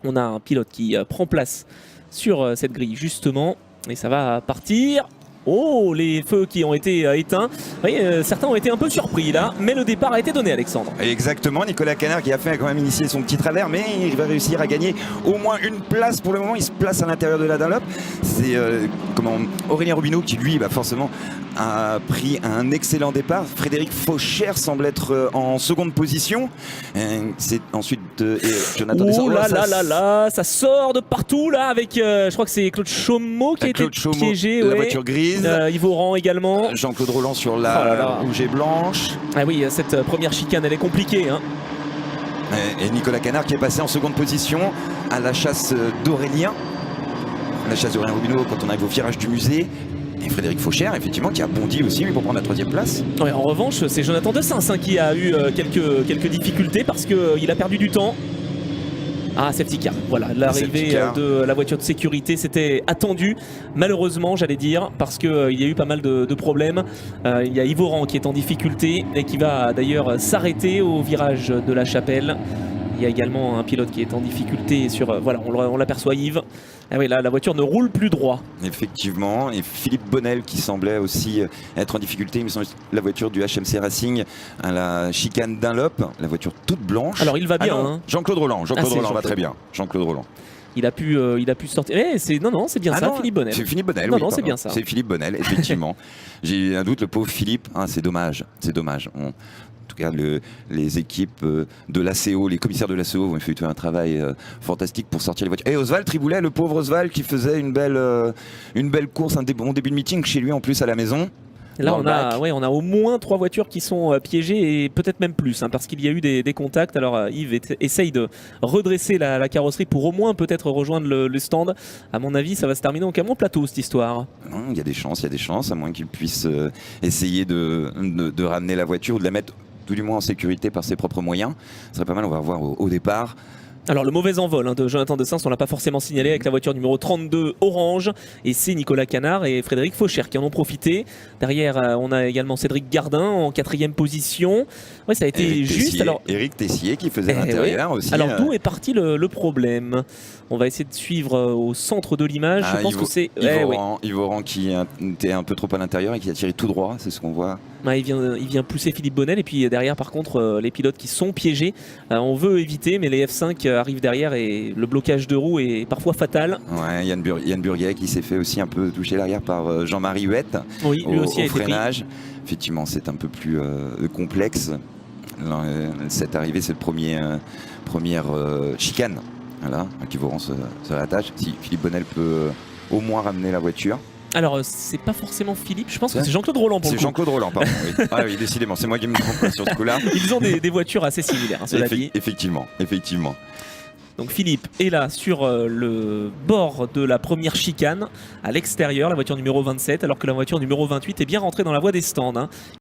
On a un pilote qui prend place sur cette grille justement. Et ça va partir. Oh, les feux qui ont été éteints. Vous voyez, certains ont été un peu surpris là, mais le départ a été donné, Alexandre. Exactement, Nicolas Canard qui a fait quand même initier son petit travers, mais il va réussir à gagner au moins une place pour le moment. Il se place à l'intérieur de la Dunlop. C'est Aurélien Robineau qui lui, forcément, a pris un excellent départ. Frédéric Fauchère semble être en seconde position. C'est ensuite Jonathan Descentes. Oh là, ça sort de partout là avec, je crois que c'est Claude Chaumeau qui a été piégé. La voiture grise. Yves Oran également. Jean-Claude Roland sur la rouge et blanche. Ah oui, cette première chicane, elle est compliquée. Hein. Et Nicolas Canard qui est passé en seconde position à la chasse d'Aurélien. La chasse d'Aurélien Robineau quand on arrive au virage du musée. Et Frédéric Fauchère, effectivement, qui a bondi aussi pour prendre la 3e place. Ouais, en revanche, c'est Jonathan Descentes qui a eu quelques difficultés parce qu'il a perdu du temps. Ah, safety car, voilà, l'arrivée de la voiture de sécurité, c'était attendu, malheureusement j'allais dire, parce qu'il y a eu pas mal de problèmes. Il y a Yves Oran qui est en difficulté et qui va d'ailleurs s'arrêter au virage de la Chapelle. Il y a également un pilote qui est en difficulté sur, voilà, on l'aperçoit Yves. Ah oui, là la voiture ne roule plus droit. Effectivement, et Philippe Bonnel qui semblait aussi être en difficulté. Il me semble la voiture du HMC Racing à la chicane Dunlop, la voiture toute blanche. Alors il va bien. Hein. Jean-Claude Roland, va très bien. Jean-Claude Roland. Il a pu sortir. Non, c'est bien ça, non, Philippe Bonnel. C'est Philippe Bonnel. Non, c'est bien ça. C'est Philippe Bonnel, effectivement. J'ai eu un doute, le pauvre Philippe. C'est dommage. C'est dommage. En tout cas, les équipes de l'ACO, les commissaires de l'ACO vont effectuer un travail fantastique pour sortir les voitures. Et Oswald Triboulet, le pauvre Oswald qui faisait une belle course, un bon début de meeting chez lui en plus à la maison. Là, on a au moins 3 voitures qui sont piégées et peut-être même plus, hein, parce qu'il y a eu des contacts. Alors Yves essaye de redresser la carrosserie pour au moins peut-être rejoindre le stand. À mon avis, ça va se terminer au camion plateau cette histoire. Il y a des chances, à moins qu'il puisse essayer de ramener la voiture ou de la mettre tout du moins en sécurité par ses propres moyens. Ce serait pas mal, on va voir au départ. Alors le mauvais envol de Jonathan Descentes, on l'a pas forcément signalé avec la voiture numéro 32 orange, et c'est Nicolas Canard et Frédéric Fauchère qui en ont profité. Derrière on a également Cédric Gardin en 4e position. Ouais, ça a été juste. Éric Tessier qui faisait l'intérieur aussi. Alors d'où est parti le problème? On va essayer de suivre au centre de l'image. Je pense que c'est Yves Oran qui était un peu trop à l'intérieur et qui a tiré tout droit, c'est ce qu'on voit. Il vient pousser Philippe Bonnel, et puis derrière par contre les pilotes qui sont piégés, on veut éviter, mais les F5 arrivent derrière et le blocage de roue est parfois fatal. Ouais, Yann Burguet qui s'est fait aussi un peu toucher l'arrière par Jean-Marie Huette. Oui, lui aussi a été freinage. Effectivement, c'est un peu plus complexe. Cette arrivée, c'est le première chicane. Voilà, qui vous rend se rattache. Si Philippe Bonnel peut au moins ramener la voiture. Alors, c'est pas forcément Philippe, je pense que c'est Jean-Claude Roland pour le coup. C'est Jean-Claude Roland, pardon. Oui. Ah oui, décidément, c'est moi qui me trompe sur ce coup-là. Ils ont des voitures assez similaires, hein, cela dit. Effectivement. Donc Philippe est là sur le bord de la première chicane, à l'extérieur, la voiture numéro 27, alors que la voiture numéro 28 est bien rentrée dans la voie des stands. Hein.